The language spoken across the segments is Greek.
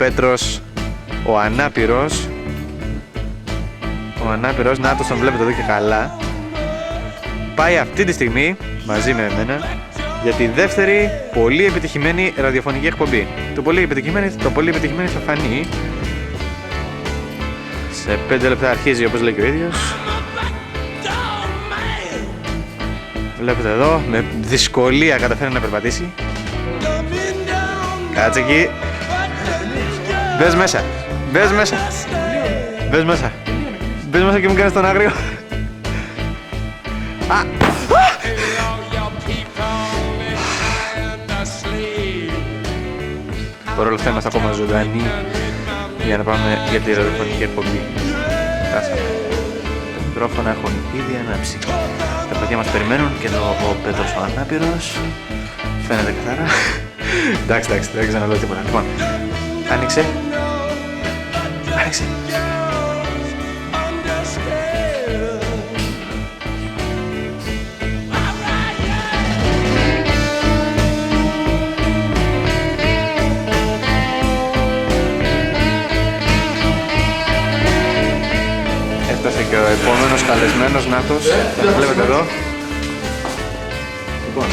Πέτρος, ο ανάπηρος. Ο ανάπηρος, να τον βλέπετε εδώ και καλά. Πάει αυτή τη στιγμή, μαζί με εμένα, για τη δεύτερη πολύ επιτυχημένη ραδιοφωνική εκπομπή. Το πολύ επιτυχημένη θα φανεί. Σε 5 λεπτά αρχίζει, όπως λέει και ο ίδιος. Βλέπετε εδώ, με δυσκολία καταφέρει να περπατήσει. Κάτσε εκεί. Μπες μέσα. Μπες μέσα. Μπες μέσα. Μπες μέσα και μου κάνεις τον άγριο. Παρ' όλα αυτά είμαστε ακόμα ζωντανοί για να πάμε για τη ραδιοφωνική εκπομπή. Κάσα. Τα μικρόφωνα έχουν ήδη ανάψει. Τα παιδιά μας περιμένουν και εδώ ο Πέτρος ο ανάπηρος. Φαίνεται καθαρά. Εντάξει, δεν ξαναλέω τίποτα. Λοιπόν, άνοιξε. Άνοιξε. Έφτασε και ο επόμενος καλεσμένος, Νάτος. Βλέπετε εδώ. Λοιπόν.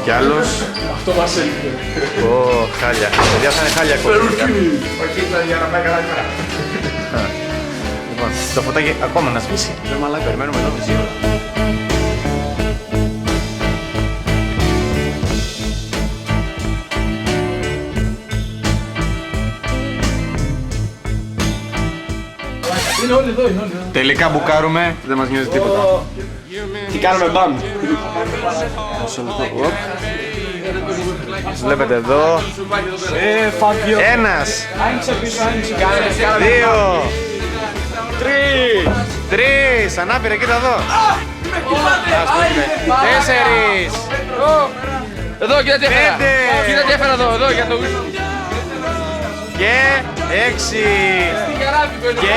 Κι άλλος. Αυτό μας έλειπε. Χάλια. Παιδιά θα είναι χάλια κομμάτια. Όχι, για να πάει καλά η μέρα. Λοιπόν, το φωτάκι ακόμα να σβήσει. Δεν μαλάκα, περιμένουμε εδώ μισή ώρα. Είναι όλοι εδώ, είναι όλοι εδώ. Τελικά μπουκάρουμε, δεν μας νοιάζει τίποτα. Τι κάνουμε μπαμ. Βλέπετε εδώ. Ένας. Δύο. Τρεις. Ανάπηρε, κοίτα εδώ. Τέσσερις. Εδώ, κοίτα τι έφερα. Κοίτα τι έφερα εδώ, για το whisky. Και 6. Και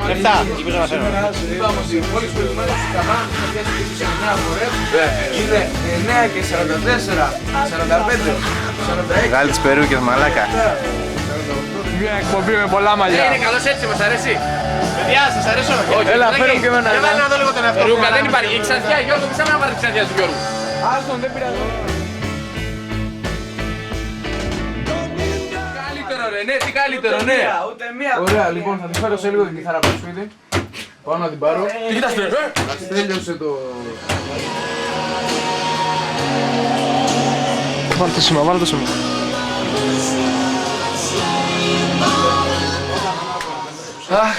7. Ελπίζω να φέρω. Είναι 9 και 44, 45, 46. Βγάλει τις περούκες, μαλάκα. Μια εκπομπή με πολλά μαλλιά. Είναι καλός έτσι, μας αρέσει. Παιδιά, σας αρέσω. Έλα, φέρω και εμένα. Για βάλε να δω λίγο τον εαυτό. Περούκα δεν υπάρχει. Η Ξανθιά, Γιώργο, μισάμε να πάρει τη Ξανθιά του Γιώργου. Άστον, δεν πειράζει. Καλύτερο ρε, ναι, τι καλύτερο, ναι. Ωραία, λοιπόν, θα τη φέρω σε λίγο την κιθάρα από το σπίτι. Πάω να την πάρω. Τι κοιτάς τώρα, τέλειωσε το... Βάλε το σήμα, βάλε το σήμα. Αχ,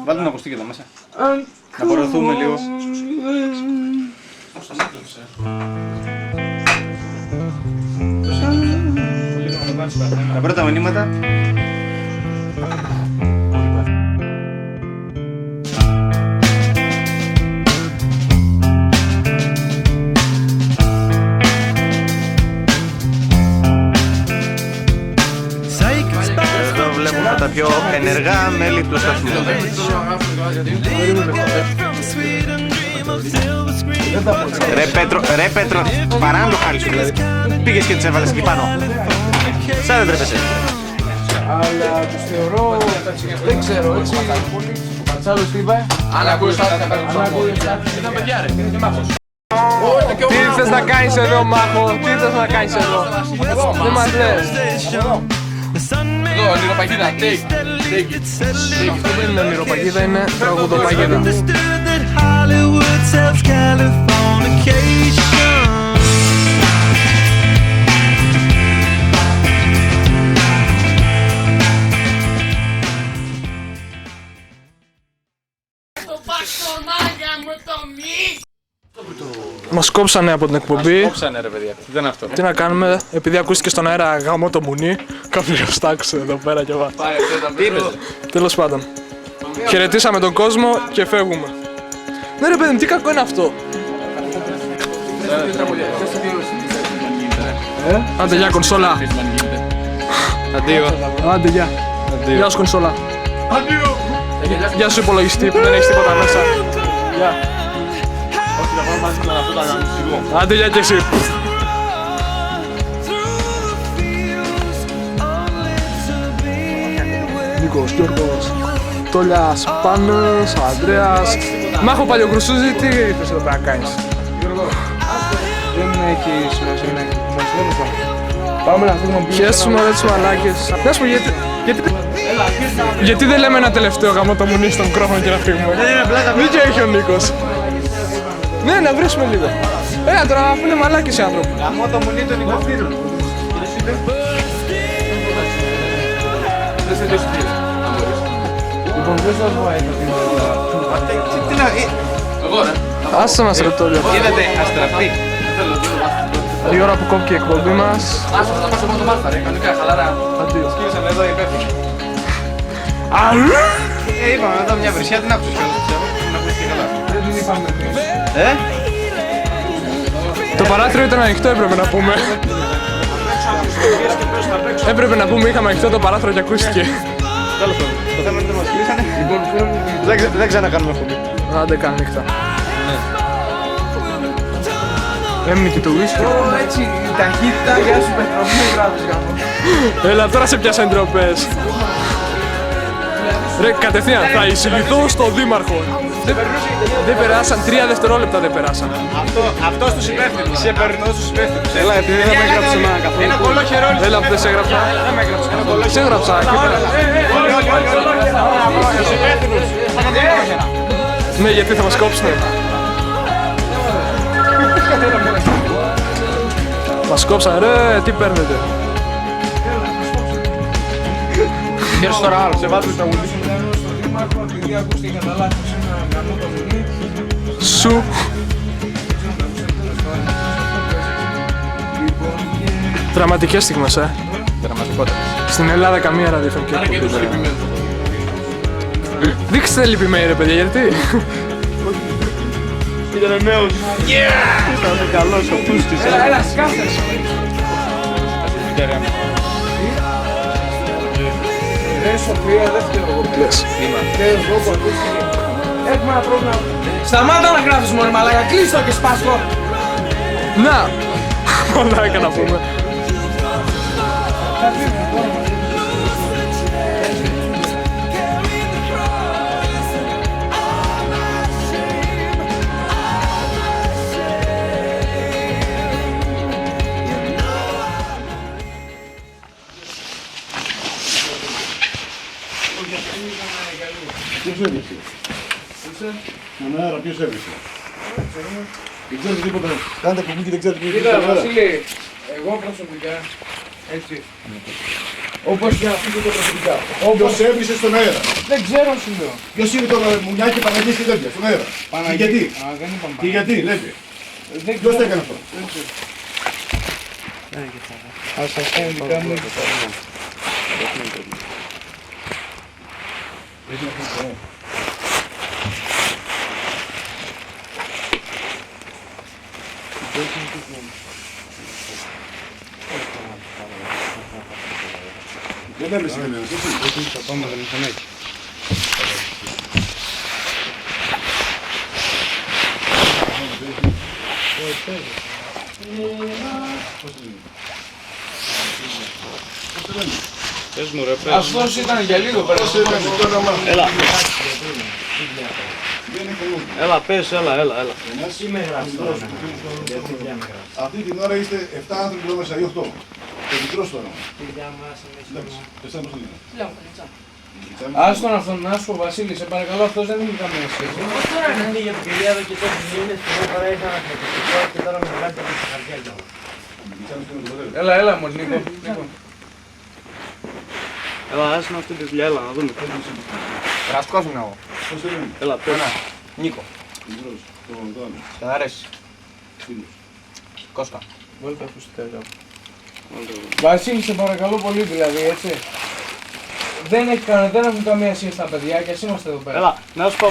Βάλτε την ακουστική εδώ μέσα. Να απορροθούμε λίγο. Τα πρώτα μηνύματα. Εδώ βλέπουμε τα πιο ενεργά μέλη του σταθμού. Ρε Πέτρο, παράνε το χάλι σου δηλαδή. Πήγες και τις έβαλες εκεί πάνω. Σαν δεν τρέπεσαι. Αλλά τους θεωρώ, δεν ξέρω, έτσι πολύ. Ο Πατσάλος τι είπε. Αν ακούεις τα ήταν παιδιά ρε, είναι και μάχος. Τι θες να κάνεις εδώ Μάχο, τι θες να κάνεις εδώ. Δεν μας λες. Εδώ, λιροπαγίδα, take it. Αυτό δεν είναι λιροπαγίδα, είναι τραγουδοπαγίδα. Μας κόψανε από την εκπομπή. Κόψανε ρε παιδιά, τι ήταν αυτό. Τι να κάνουμε, επειδή ακούστηκε στον αέρα γάμο το μουνί, κάποιος τ' άκουσε εδώ πέρα και βά. Τι είπες. Τέλος πάντων. Χαιρετήσαμε τον κόσμο και φεύγουμε. Ναι ρε παιδί μου, τι κακό είναι αυτό. Άντε γεια κονσόλα. Αντίο. Άντε γεια. Γεια σου κονσόλα. Γεια σου υπολογιστή που δεν έχεις τίποτα μέσα. Γεια. Άντε για και εσύ. Νίκος, Γιώργος, Τόλιας, Πάνος, Ανδρέας. Μάχο Παλιοκρουσούζη, τι ήθελες εδώ πέρα να κάνεις? Γιώργο, δεν έχει σημασία να έχει σημασία. Πάμε να φύγουμε πίσω. Χέσου μωρέ τους μαλάκες. Να σου πω γιατί δεν λέμε ένα τελευταίο γαμό το μουνί στο μικρόφωνο και να φύγουμε? Δίκιο έχει ο Νίκος. Ναι, να βρίσουμε λίγο. Τώρα αφού είναι μαλάκες οι άνθρωποι. Γαμώ το μουνί των οικοφύρων. Λοιπόν, δεν σας βοάει το τι Εγώ ρε. Άσε μας ρε Τόλια. Γίνεται αστραφή. Η ώρα που κόπηκε η εκπομπή μας. Άσο, θα πάω στο μάθα ρε, κανονικά, χαλαρά. Αντίο. Σκύβησαμε εδώ υπεύθυνοι. Αλλού! είπαμε εδώ μια βρυσιά, την άκουσες κιόλας. Την άκουσες και καλά. Δεν την είπαμε εμείς. Το παράθυρο ήταν ανοιχτό, έπρεπε να πούμε. Έπρεπε να πούμε, είχαμε ανοιχτό το παράθυρο και ακούστηκε. Τέλος πάντων, το θέμα είναι ότι μας κλείσανε. Δεν ξανακάνουμε εκπομπή. Άντε καν νύχτα. Έμεινε και το whisky. Έτσι, η ταχύτητα, γεια σου Πετροπή, γράφεις γάμο. Έλα, τώρα σε πιάσαν ντροπές. Ρε, κατευθείαν, θα εισηγηθώ στον δήμαρχο. Δεν περάσαν, 3 δευτερόλεπτα δεν περάσαν. Αυτός τους υπεύθυνους. Σε περνώ στους υπεύθυνους. Έλα, επειδή δεν με έγραψε εμένα καθόλου. Ένα κολλό χερόλι. Έλα που δεν σε έγραψα. Δεν με έγραψε. Ένα κολλό Σε έγραψα, εκεί πέρα. Τους υπεύθυνους. Ναι, γιατί θα μας κόψουνε. Μας κόψαν, ρε, τι παίρνετε? Χαίρεσαι τώρα άλλο, σε βάζω το τραγουδί. Σου. Δραματικές στιγμές, Δραματικότατες. Στην Ελλάδα καμία ραδιοφωνική εκπομπή δεν. Δείξτε λυπημένοι ρε παιδιά, γιατί? Ήτανε νέος. Ήτανε καλός ο Πούστης. Έλα, σκάφτες. Ρε Σοφία, δεν φταίω εγώ. Φταίω εγώ που ακούστηκε. Έχουμε ένα πρόβλημα. Σταμάτα να γράφεις μόνο μαλάκα, κλείστο και σπάσκο. Να! Όλα έκανα πούμε. Ποιος έβρισε? Στον αέρα ποιος έβρισε? Δεν ξέρετε τίποτα. Κάντε κουμπί και δεν ξέρετε τι Κοίτα, είναι. Βασίλη, εγώ προσωπικά, έτσι, όπως για να φύγω το προσωπικά, Ποιος έβρισε στον αέρα? δεν ξέρω σου λέω. Ποιος είναι τώρα Μουνιά και Παναγής και τέτοια στον αέρα? Και γιατί? Α, δεν είπαμε Και γιατί, λέτε. Δεν Ποιος το ξέρω. έκανε αυτό? Ας σας κάνω δικά μου. Δεν έβρισε κανένας, έτσι. Θα πάμε με μηχανάκι. Πες μου ρε, Αυτός ήταν για λίγο πέρα. Έλα, πες, έλα. Αυτή την ώρα είστε 7 άνθρωποι εδώ μέσα ή 8. Το μικρό στο όνομα. Εσάς πώς το λένε? Άστον αυτόν, να σου πω Βασίλη, σε παρακαλώ, αυτός δεν έχει καμία σχέση. Τώρα είναι για την κυρία εδώ και τόσους μήνες που δεν φοράει ένα πνευματικό και τώρα με βγάζει από τα χαρτιά κιόλας. Έλα, μόλις Νίκο. Έλα, άσε να αυτή τη δουλειά, έλα να δούμε. Ρασκός είμαι εγώ. Πώς το λένε? Έλα, πες. Νίκο. Μικρός, το άλλο. Σ' αρέσει. Φίλος. Κώστα. Βάλε τα ακουστικά κάπου. Βασίλη, σε παρακαλώ πολύ δηλαδή, έτσι. Δεν έχουν καμία σχέση τα παιδιά και ας είμαστε εδώ πέρα. Έλα, να σου πω,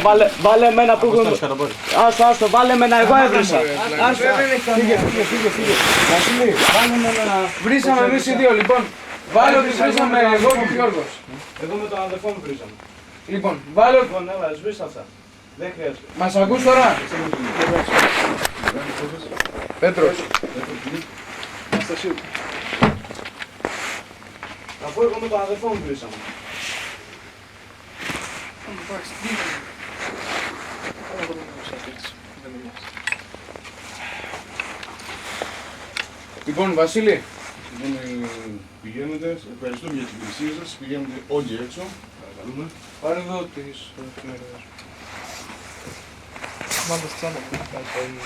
βάλε εμένα που έχουν... Άστο, βάλε εμένα, εγώ έβρισα. Φύγε. Βασίλη, βάλε εμένα. Βρήσαμε εμείς οι δύο, λοιπόν. Βάλε ότι βρήσαμε εγώ και ο Γιώργος. Εγώ με τον αδερφό μου βρίζαμε. Λοιπόν, βάλε ότι... Λοιπόν, έλα, σβήστε αυτά. Δεν χρειάζεται. Μας ακούς τώρα? Πέτρος. Αναστασία. Αφού εγώ με τον αδερφό μου μιλήσαμε. Λοιπόν, Βασίλη. Πηγαίνετε, ευχαριστούμε για τις υπηρεσίες σας, πηγαίνετε όλοι έξω, παρακαλούμε. Πάρε εδώ τις εφημερίδες. Μάλιστα τσάμπα που έχει κάνει το ίδιο.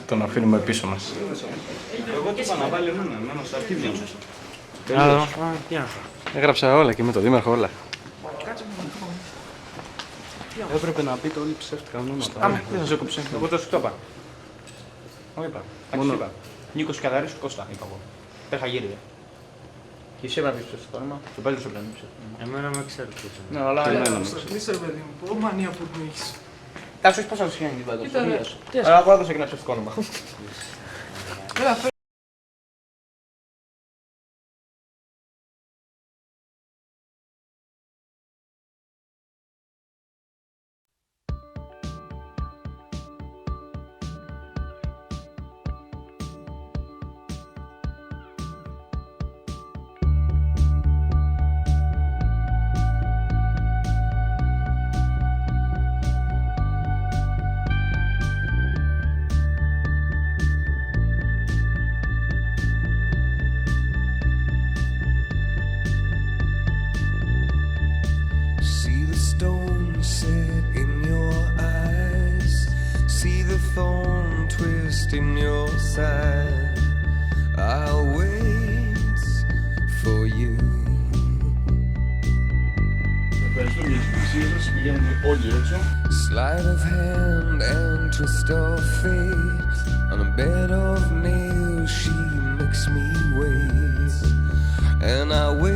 Τον αφήνουμε πίσω μας. Εγώ τι είπα να βάλει εμένα στα αρχίδια μου. Έγραψα όλα και με το δήμαρχο όλα. Έπρεπε να πείτε όλοι ψεύτικα ονόματα. Άμε, δεν σας έκοψε. Εγώ το σου το είπα. Εγώ είπα. Μόνο είπα. Νίκος Καδάρης, Κώστα, είπα εγώ. Τέχα γύρια. Και εσύ έπρεπε να πεις ψεύτικο όνομα, το πάλι σου πλάνει ψεύτικο. Εμένα με ξέρω ποιος είναι. Ναι, αλλά... Στρατλήσε, παιδί μου, πω μανία που την έχεις. Θα σου πεις πώς θα σου γίνει την πάντα. Τι Αλλά απλά έδωσε και ένα ψεύτικο όνομα. Έλα, φέρε. See the stone set in your eyes, see the thorn twist in your side. I'll wait for you. Ευχαριστούμε για τις υπηρεσίες σας, πηγαίνετε όλοι έξω. Sleight of hand and twist of fate. On a bed of nails she makes me wait. And I wait